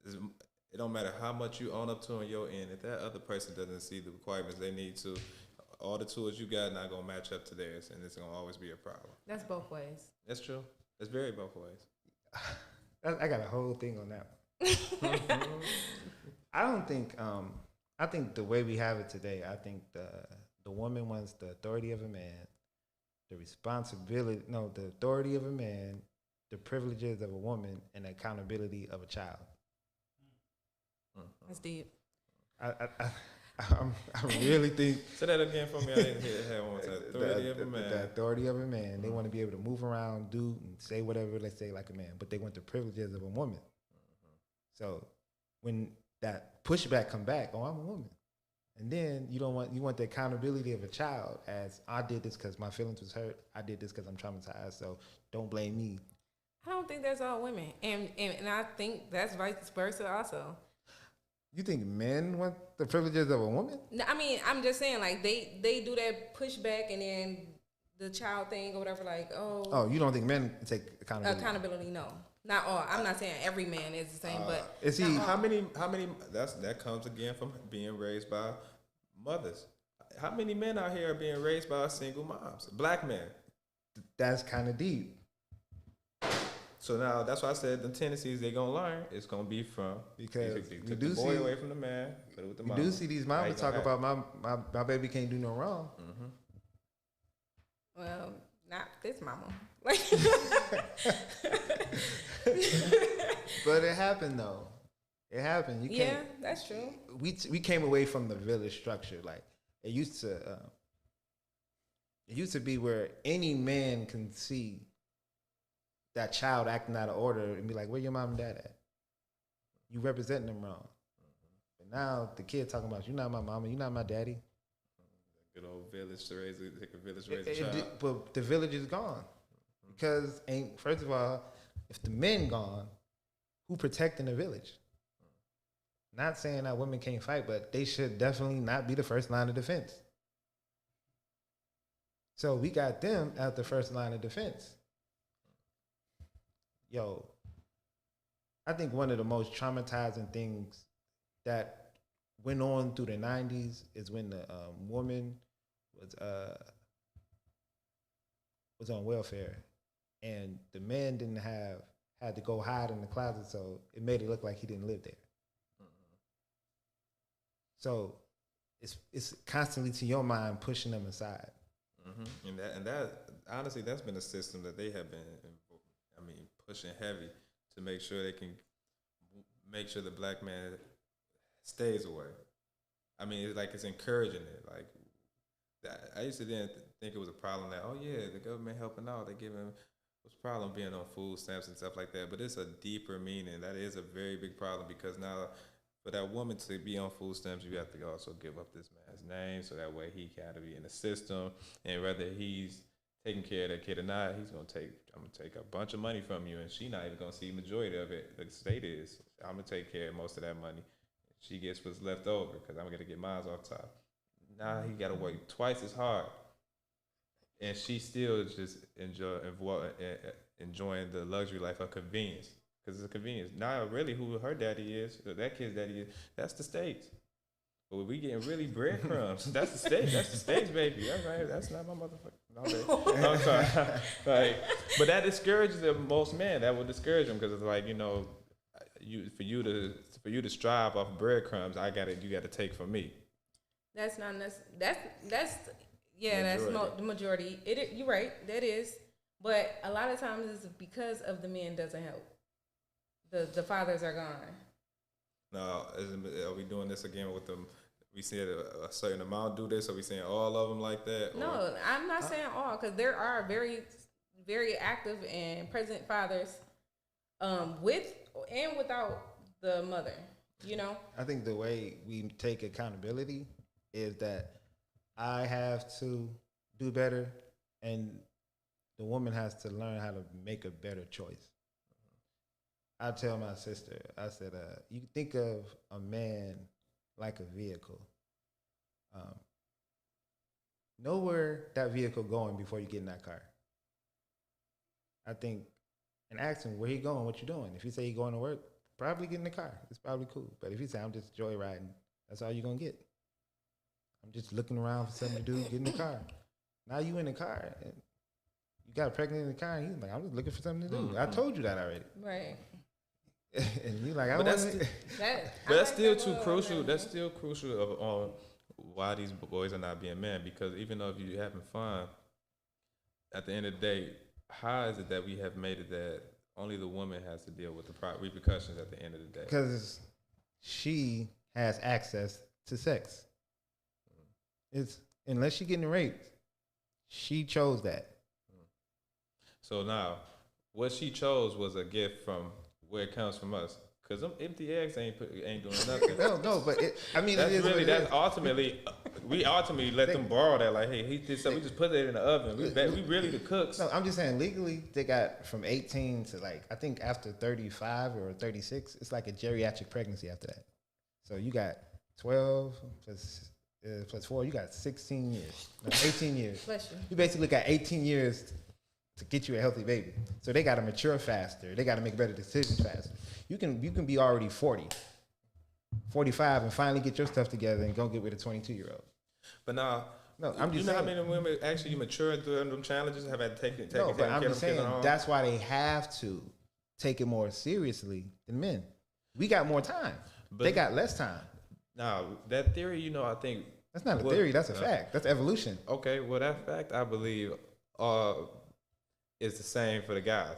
it don't matter how much you own up to on your end. If that other person doesn't see the requirements they need to, all the tools you got not gonna match up to theirs, and it's gonna always be a problem. That's both ways. That's true. It's very both ways. I got a whole thing on that one. I don't think. I think the way we have it today, I think the woman wants the authority of a man, the authority of a man, the privileges of a woman, and the accountability of a child. That's deep. I really think. Say that again for me. I didn't hear that one. The authority of a man. The authority of a man. They want to be able to move around, do, and say whatever they say like a man, but they want the privileges of a woman. So when that pushback come back, oh, I'm a woman, and then you want the accountability of a child as I did this because my feelings was hurt. I did this because I'm traumatized. So don't blame me. I don't think that's all women, and I think that's vice versa also. You think men want the privileges of a woman? No, I mean, I'm just saying, like, they do that pushback and then the child thing or whatever, like, oh. Oh, you don't think men take accountability? Accountability, no. Not all. I'm not saying every man is the same, but. Is he? How many, that comes again from being raised by mothers. How many men out here are being raised by single moms? Black men. That's kind of deep. So now that's why I said the tendencies they're gonna learn is gonna be from because you do the boy away from the man, put it with the mom. You do see these mamas talk about my baby can't do no wrong. Mm-hmm. Well, not this mama. Like, but it happened though. It happened. You can't. Yeah, that's true. We came away from the village structure. Like it used to be where any man can see that child acting out of order and be like, where your mom and dad at? You representing them wrong. But now the kid talking about, you're not my mama, you're not my daddy. Good old village to raise a child. But the village is gone. Because first of all, if the men gone, who protecting the village? Not saying that women can't fight, but they should definitely not be the first line of defense. So we got them at the first line of defense. Yo, I think one of the most traumatizing things that went on through the 90s is when the woman was on welfare, and the man had to go hide in the closet, so it made it look like he didn't live there. So it's constantly to your mind pushing them aside. And that honestly, that's been a system that they have been, pushing heavy to make sure they can make sure the black man stays away. I mean, it's like it's encouraging it. Like I used to then think it was a problem that, oh yeah, the government helping out, they giving what's the problem being on food stamps and stuff like that. But it's a deeper meaning. That is a very big problem because now for that woman to be on food stamps, you have to also give up this man's name so that way he can be in the system. And whether he's taking care of that kid or not, I'm gonna take a bunch of money from you, and she not even gonna see the majority of it. The state is. I'm gonna take care of most of that money. She gets what's left over because I'm gonna get mine off top. Now he gotta work twice as hard, and she still is just enjoying the luxury life of convenience because it's a convenience. Now really, who her daddy is, or that kid's daddy is, that's the state. But we getting really breadcrumbs. That's the state. That's the state's baby. That's right. That's not my motherfucker. No, I'm sorry. Like, but that discourages most men. That will discourage them because it's like, for you to strive off breadcrumbs, you gotta take from me. That's not that's the majority. You're right. That is, but a lot of times it's because of the men doesn't help. The fathers are gone. Now, are we doing this again with them? We said a certain amount do this. Are we saying all of them like that? No, I'm not saying all, because there are very, very active and present fathers, with and without the mother. I think the way we take accountability is that I have to do better, and the woman has to learn how to make a better choice. I tell my sister, I said, you think of a man like a vehicle. Know where that vehicle going before you get in that car. I think, and ask him where he going, what you doing. If he say he going to work, probably get in the car. It's probably cool. But if he say I'm just joyriding, that's all you're gonna get. I'm just looking around for something to do, get in the car. Now you in the car, and you got pregnant in the car, and he's like, I'm just looking for something to do. Mm-hmm. I told you that already. Right. And you like, but that's still too crucial. That's still crucial on why these boys are not being men. Because even though if you're having fun, at the end of the day, how is it that we have made it that only the woman has to deal with the repercussions at the end of the day? Because she has access to sex. It's unless she's getting raped, she chose that. So now, what she chose was a gift from where it comes from us. Because them empty eggs ain't doing nothing. no, but that's ultimately, we ultimately let them borrow that. Like, hey, he did something. We just put it in the oven. We really the cooks. No, I'm just saying legally they got from 18 to like, I think after 35 or 36, it's like a geriatric pregnancy after that. So you got 12 plus 4, you got 16 years, no, 18 years. You basically got 18 years to get you a healthy baby. So they got to mature faster. They got to make better decisions faster. You can be already 40, 45 and finally get your stuff together and go get with a 22-year-old. But now, no, I'm just saying. How many women actually mature through them challenges have had to take no, but I'm just saying that's why they have to take it more seriously than men. We got more time. But they got less time. Now, that theory, I think... That's not a theory. That's a fact. That's evolution. Okay, well, that fact, I believe, is the same for the guys.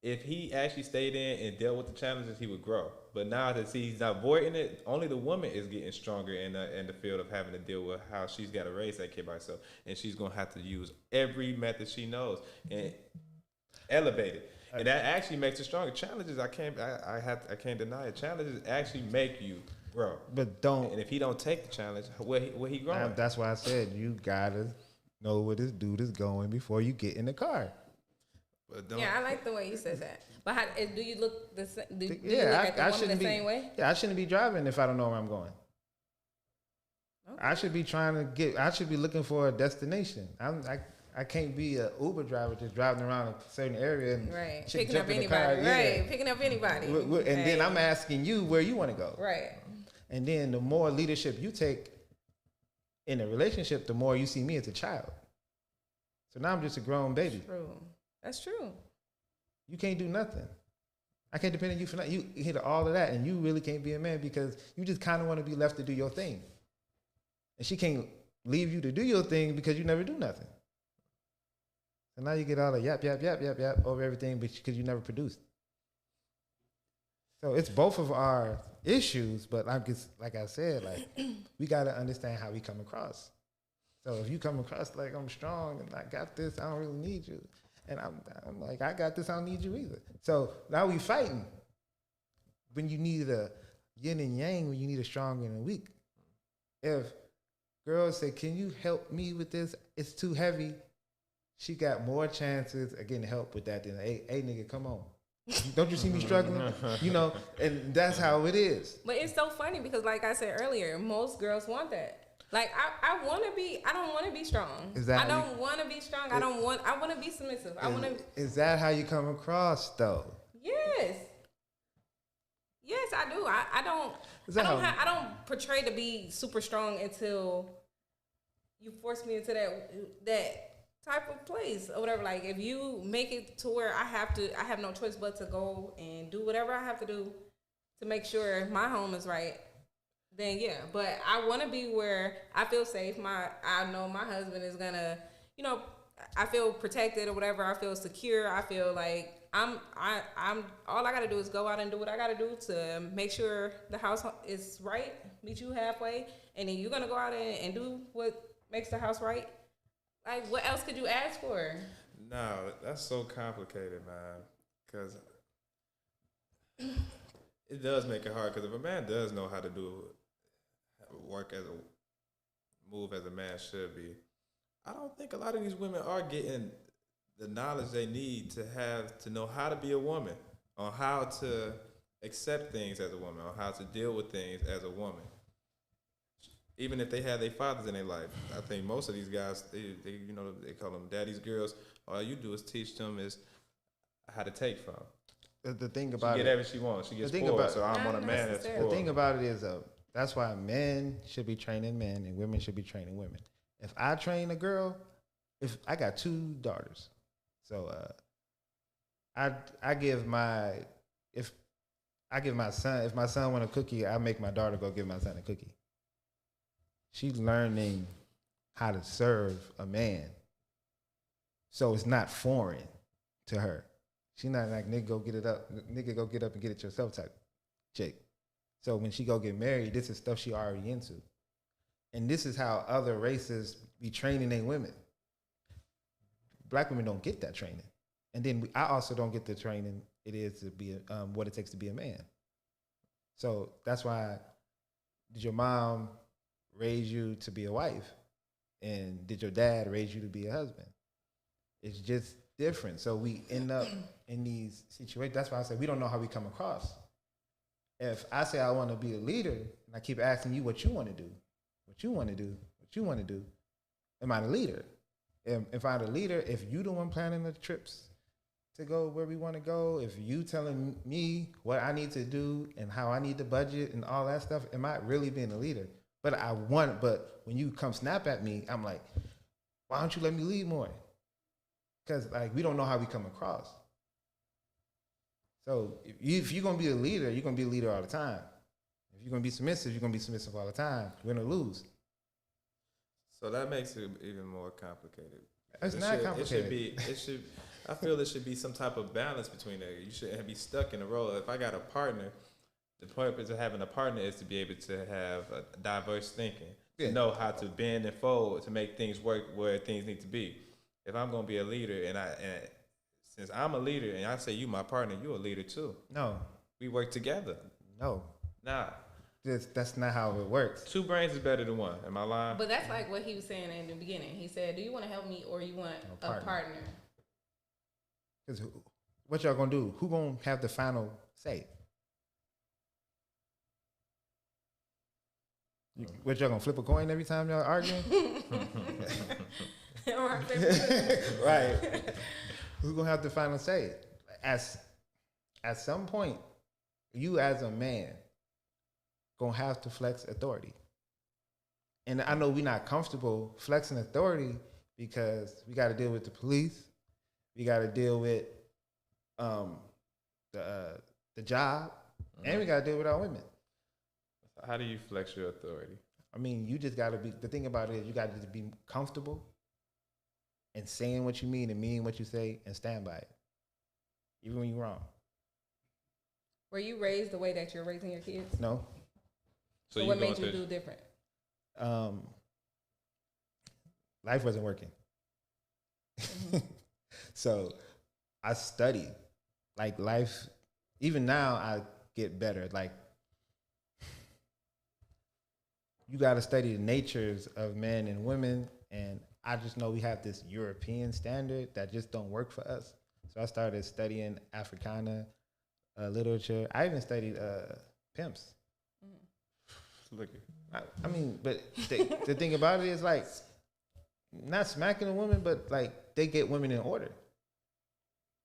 If he actually stayed in and dealt with the challenges, he would grow. But now that he's not avoiding it, only the woman is getting stronger in the field of having to deal with how she's got to raise that kid by herself. And she's going to have to use every method she knows and elevate it. And that actually makes it stronger. Challenges, I can't deny it. Challenges actually make you grow. But don't. And if he don't take the challenge, where he growing? That's why I said you gotta know where this dude is going before you get in the car. Yeah, I like the way you said that. But how, do you look the same? Do you look at the woman the same way? Yeah, I shouldn't be driving if I don't know where I'm going. Okay. I should be looking for a destination. I can't be an Uber driver just driving around a certain area and picking up anybody. Picking up anybody. And then I'm asking you where you want to go. Right. And then the more leadership you take in a relationship, the more you see me as a child. So now I'm just a grown baby. That's true. You can't do nothing. I can't depend on you for nothing. You hit all of that, and you really can't be a man because you just kind of want to be left to do your thing. And she can't leave you to do your thing because you never do nothing. So now you get all the yap over everything because you never produced. So it's both of our issues, but like I said, we got to understand how we come across. So if you come across like I'm strong and I got this, I don't really need you. And I'm like, I got this, I don't need you either. So now we fighting. When you need a yin and yang, when you need a strong and a weak. If girls say, can you help me with this? It's too heavy. She got more chances of getting help with that than, hey nigga, come on. Don't you see me struggling? And that's how it is. But it's so funny because like I said earlier, most girls want that. Like I don't want to be strong. I don't want to be strong. I want to be submissive. Is that how you come across though? Yes, I do. I don't portray to be super strong until you force me into that type of place or whatever. Like if you make it to where I have no choice but to go and do whatever I have to do to make sure my home is right. Then yeah, but I want to be where I feel safe. I know my husband is gonna, I feel protected or whatever. I feel secure. I feel like I'm all I gotta do is go out and do what I gotta do to make sure the house is right. Meet you halfway, and then you're gonna go out and do what makes the house right. Like what else could you ask for? No, that's so complicated, man. Because it does make it hard. Because if a man does know how to do work as move as a man should be. I don't think a lot of these women are getting the knowledge they need to know how to be a woman, on how to accept things as a woman, on how to deal with things as a woman. Even if they had their fathers in their life, I think most of these guys, they call them daddy's girls. All you do is teach them is how to take from. The thing about she get everything she wants. She gets spoiled, so I'm on a man that's spoiled. The thing about it is, that's why men should be training men and women should be training women. If I train a girl, if I got 2 daughters, so I give my son, if my son want a cookie, I make my daughter go give my son a cookie. She's learning how to serve a man, so it's not foreign to her. She's not like, nigga, go get it up. Nigga, go get up and get it yourself type chick. So when she go get married, this is stuff she already into. And this is how other races be training their women. Black women don't get that training. And then I also don't get the training it is to be what it takes to be a man. So that's why, did your mom raise you to be a wife? And did your dad raise you to be a husband? It's just different. So we end up in these situations. That's why I say we don't know how we come across. If I say I want to be a leader, and I keep asking you what you want to do, what you want to do, what you want to do, am I the leader? If I'm the leader, if you the one planning the trips to go where we want to go, if you telling me what I need to do and how I need to budget and all that stuff, am I really being a leader? But when you come snap at me, I'm like, why don't you let me lead more? Because like we don't know how we come across. So if you're gonna be a leader, you're gonna be a leader all the time. If you're gonna be submissive, you're gonna be submissive all the time. You're gonna lose. So that makes it even more complicated. It's not complicated. I feel there should be some type of balance between that. You shouldn't be stuck in a role. If I got a partner, the purpose of having a partner is to be able to have a diverse thinking, to know how to bend and fold to make things work where things need to be. If I'm gonna be a leader, and since I'm a leader, and I say you my partner, you're a leader too. No, we work together. No, nah, that's not how it works. 2 brains is better than 1. Am I lying? But that's like what he was saying in the beginning. He said, "Do you want to help me, or you want a partner?" Because what y'all gonna do? Who gonna have the final say? What y'all gonna flip a coin every time y'all arguing? Right. Who's gonna have the final say? At some point, you as a man gonna have to flex authority. And I know we're not comfortable flexing authority because we got to deal with the police, we got to deal with the job, and we got to deal with our women. How do you flex your authority? I mean, you just got to be, the thing about it is you got to be comfortable and saying what you mean and meaning what you say and stand by it, even when you're wrong. Were you raised the way that you're raising your kids? No. So what made you do different? Life wasn't working. Mm-hmm. So I studied. Like life, even now I get better. Like you got to study the natures of men and women, and I just know we have this European standard that just don't work for us. So I started studying Africana literature. I even studied pimps. Look, I mean, but the thing about it is like not smacking a woman, but like they get women in order,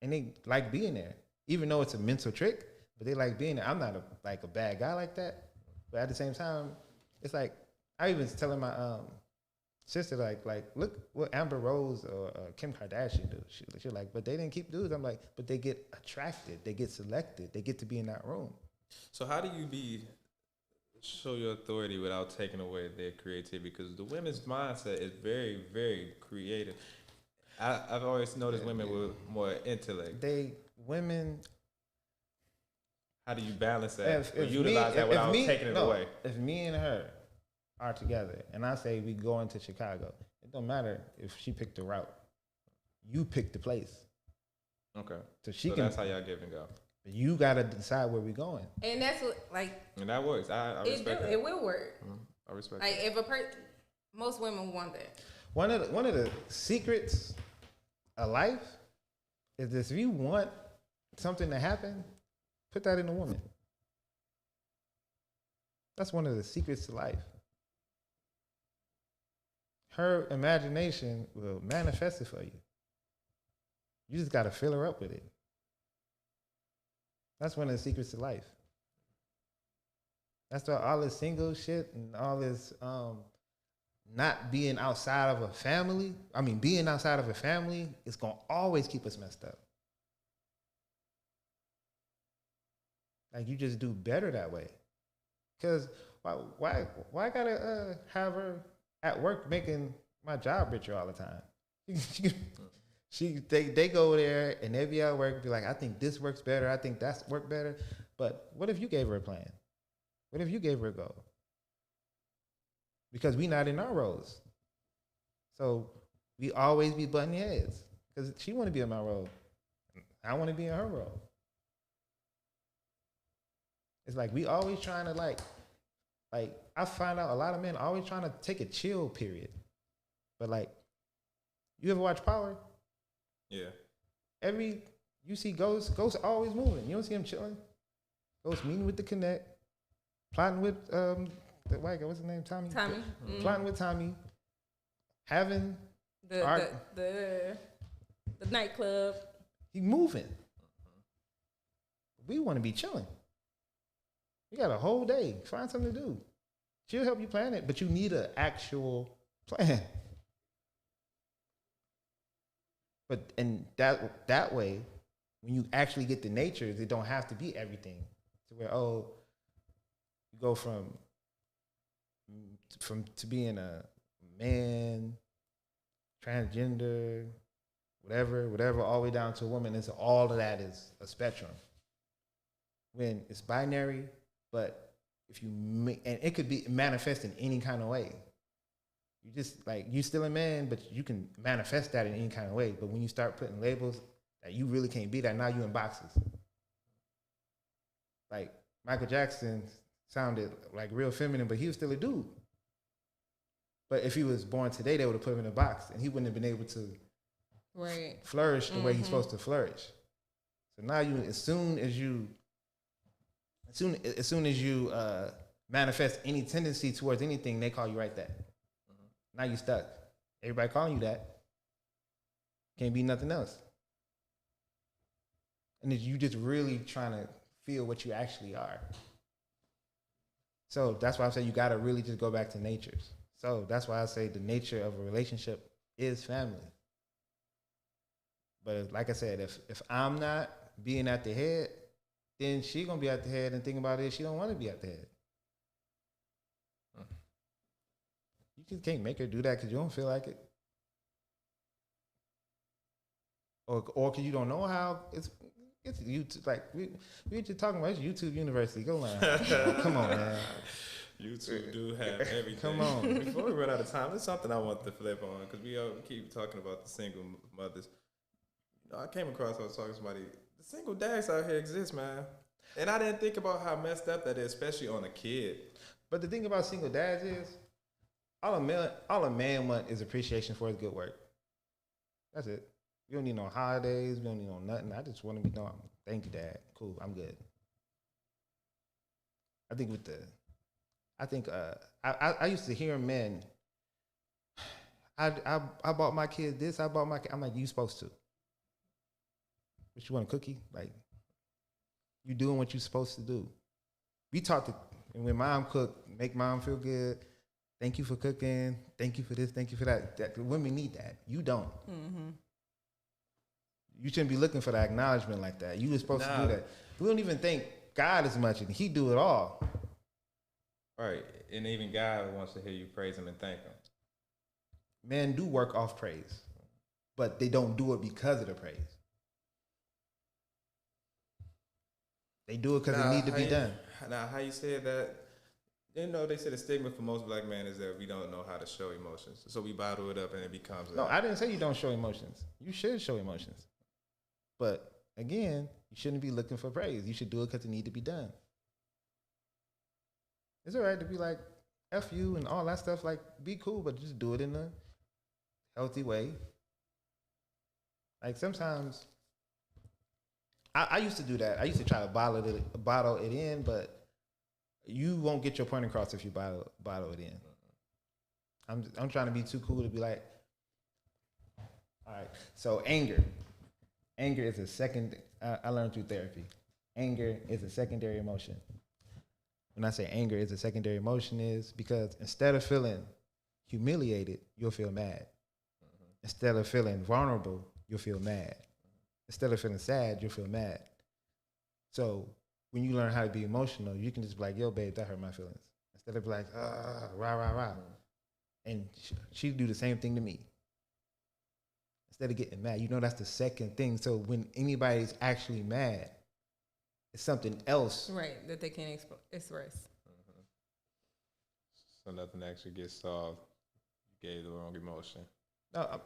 and they like being there, even though it's a mental trick. But they like being there. I'm not a bad guy like that, but at the same time, it's like I even was telling my sister like look what Amber Rose or Kim Kardashian do. She's like, but they didn't keep dudes. I'm like, but they get attracted, they get selected, they get to be in that room. So how do you show your authority without taking away their creativity? Because the women's mindset is very, very creative. I've always noticed women with more intellect. How do you balance that or utilize that without taking it away? If me and her are together and I say we going to Chicago, it don't matter if she picked the route. You pick the place. Okay. So that's how y'all give and go. You got to decide where we're going. And that's what, and that works. I respect that. It will work. I respect like that. if Most women want that. One of the secrets of life is this: if you want something to happen, put that in a woman. That's one of the secrets to life. Her imagination will manifest it for you. You just gotta fill her up with it. That's one of the secrets to life. That's why all this single shit and all this not being outside of a family. I mean, being outside of a family is gonna always keep us messed up. Like, you just do better that way. Cause why I gotta have her at work making my job richer all the time? They go there and they be at work and be like, I think this works better. I think that's work better. But what if you gave her a plan? What if you gave her a goal? Because we not in our roles. So we always be butting heads. Because she want to be in my role. I want to be in her role. It's like we always trying to like I find out a lot of men always trying to take a chill period. But like, you ever watch Power? Yeah. You see Ghost always moving. You don't see him chilling. Ghost meeting with the Connect, plotting with the white guy, what's his name? Tommy. Mm-hmm. Plotting with Tommy. Having the nightclub. He moving. We want to be chilling. You got a whole day. Find something to do. She'll help you plan it, but you need an actual plan. But and that way, when you actually get the natures, it don't have to be everything. To where you go from to being a man, transgender, whatever, all the way down to a woman. It's all of that is a spectrum. When it's binary, but if you and it could be manifest in any kind of way. You just like, you still a man, but you can manifest that in any kind of way. But when you start putting labels that you really can't be that, now you in boxes. Like Michael Jackson sounded like real feminine, but he was still a dude. But if he was born today, they would have put him in a box, and he wouldn't have been able to flourish the way he's supposed to flourish. So now as soon as you manifest any tendency towards anything, they call you right there. Now you stuck. Everybody calling you that. Can't be nothing else. And then you just really trying to feel what you actually are. So that's why I say you got to really just go back to natures. So that's why I say the nature of a relationship is family. But like I said, if I'm not being at the head, then she going to be at the head and think about it. She don't want to be at the head. You just can't make her do that because you don't feel like it. Or because you don't know how. It's YouTube. Like, we just talking about, it's YouTube University. Go on. Come on, man. YouTube do have everything. Come on. Before we run out of time, there's something I want to flip on because we keep talking about the single mothers. You know, I came across, I was talking to somebody, the single dads out here exist, man. And I didn't think about how messed up that is, especially on a kid. But the thing about single dads is, all a man want is appreciation for his good work. That's it. We don't need no holidays. We don't need no nothing. I just want to be known. Thank you, Dad. Cool. I'm good. I used to hear men. I bought my kids this. I'm like, you supposed to. What, you want a cookie? Like, you doing what you supposed to do. We talked to, and when mom cooked, make mom feel good. Thank you for cooking. Thank you for this. Thank you for that. Women need that. You don't. Mm-hmm. You shouldn't be looking for the acknowledgement like that. You were supposed to do that. We don't even thank God as much, and He do it all. Right, and even God wants to hear you praise Him and thank Him. Men do work off praise, but they don't do it because of the praise. They do it because it need to be done. Now, how you said that? You know, they say the stigma for most black men is that we don't know how to show emotions. So we bottle it up and it becomes... No, I didn't say you don't show emotions. You should show emotions. But, again, you shouldn't be looking for praise. You should do it because it need to be done. It's all right to be like, F you and all that stuff. Like, be cool, but just do it in a healthy way. Like, sometimes I used to do that. I used to try to bottle it in, but you won't get your point across if you bottle it in. I'm trying to be too cool to be like, all right. So anger is a second. I learned through therapy. Anger is a secondary emotion. When I say anger is a secondary emotion, is because instead of feeling humiliated, you'll feel mad. Instead of feeling vulnerable, you'll feel mad. Instead of feeling sad, you'll feel mad. So when you learn how to be emotional, you can just be like, yo, babe, that hurt my feelings. Instead of be like, rah, rah, rah. And she do the same thing to me. Instead of getting mad, that's the second thing. So when anybody's actually mad, it's something else. Right, that they can't express. So nothing actually gets solved. You gave the wrong emotion. No,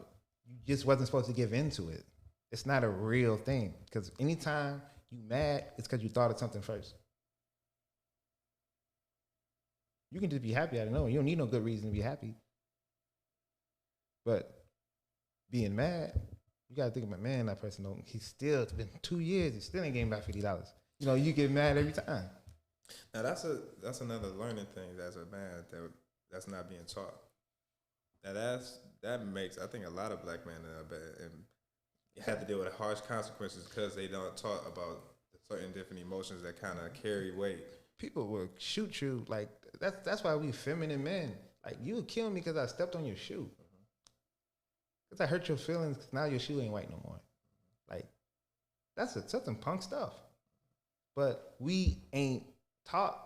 you just wasn't supposed to give into it. It's not a real thing. Because anytime you mad, it's because you thought of something first. You can just be happy out of nowhere. You don't need no good reason to be happy. But being mad, you got to think about, man, that person, it's been 2 years, he still ain't getting back $50. You get mad every time. Now that's another learning thing as a man that's not being taught. Now that makes, I think, a lot of black men and have to deal with harsh consequences because they don't talk about certain different emotions that kind of carry weight. People will shoot you like that's why we feminine men. Like, you would kill me because I stepped on your shoe. Because I hurt your feelings because now your shoe ain't white no more. Like, that's some punk stuff. But we ain't taught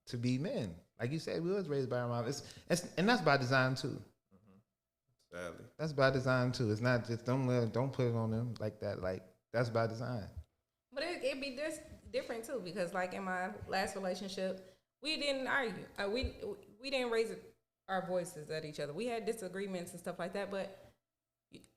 to be men. Like you said, we was raised by our mom. And that's by design too. Sadly. That's by design too. It's not just don't put it on them like that. Like, that's by design. But it'd be different too, because like in my last relationship, we didn't argue. We didn't raise our voices at each other. We had disagreements and stuff like that, but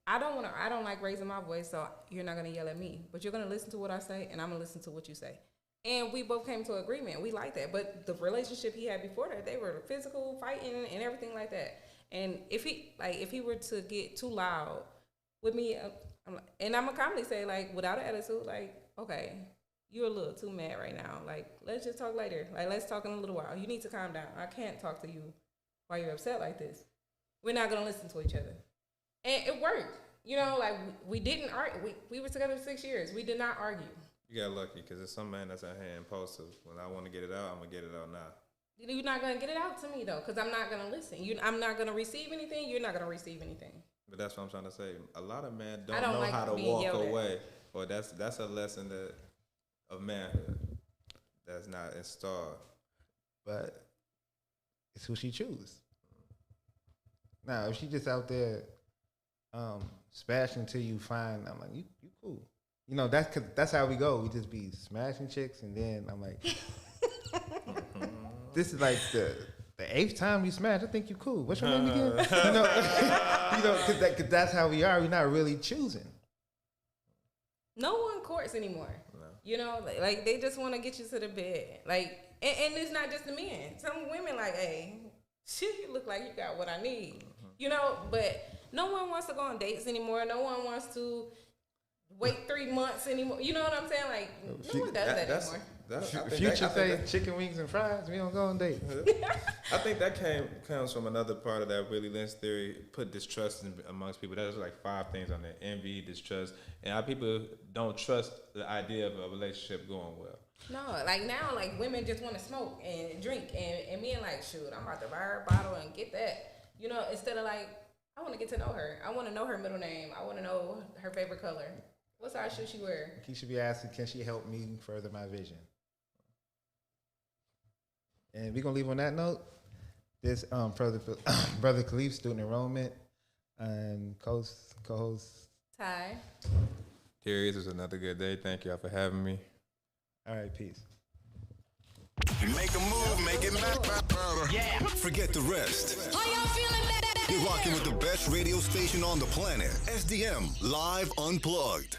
I don't like raising my voice, so you're not gonna yell at me, but you're gonna listen to what I say, and I'm gonna listen to what you say. And we both came to an agreement. We like that. But the relationship he had before that, they were physical, fighting, and everything like that. And if he were to get too loud with me, and I'm gonna calmly say, like, without an attitude, like, okay, you're a little too mad right now. Like, let's just talk later. Like, let's talk in a little while. You need to calm down. I can't talk to you while you're upset like this. We're not gonna listen to each other. And it worked. Like, we didn't argue. We were together 6 years. We did not argue. You got lucky, because there's some man that's out here impulsive. When I want to get it out, I'm going to get it out now. You're not going to get it out to me, though, because I'm not going to listen. I'm not going to receive anything. You're not going to receive anything. But that's what I'm trying to say. A lot of men don't know how to walk away. Well, that's a lesson of manhood that's not installed. But it's who she chooses. Now, if she just out there smashing till you find, I'm like, you cool. That's how we go. We just be smashing chicks, and then I'm like, this is like the 8th time you smash. I think you cool. What's your name again? Because that's how we are. We're not really choosing. No one courts anymore. No. Like they just want to get you to the bed. Like, and it's not just the men. Some women like, hey, shit, you look like you got what I need. But no one wants to go on dates anymore. No one wants to wait 3 months anymore. You know what I'm saying? Like, no one does that anymore. Future say chicken wings and fries. We don't go on dates. I think that comes from another part of that Willie Lynch theory. Put distrust amongst people. There's like 5 things on there: envy, distrust, and how people don't trust the idea of a relationship going well. No, like now, like women just want to smoke and drink, and men like, shoot, I'm about to buy her a bottle and get that. Instead of like, I want to get to know her. I want to know her middle name. I want to know her favorite color. What size should she wear? He should be asking, can she help me further my vision? And we're going to leave on that note. This Brother Khalif, student enrollment, and co-host Ty. Terry, this was another good day. Thank y'all for having me. All right, peace. Make a move, make it matter. Yeah. Forget the rest. Are y'all feeling better? You're rocking with the best radio station on the planet. SDM Live Unplugged.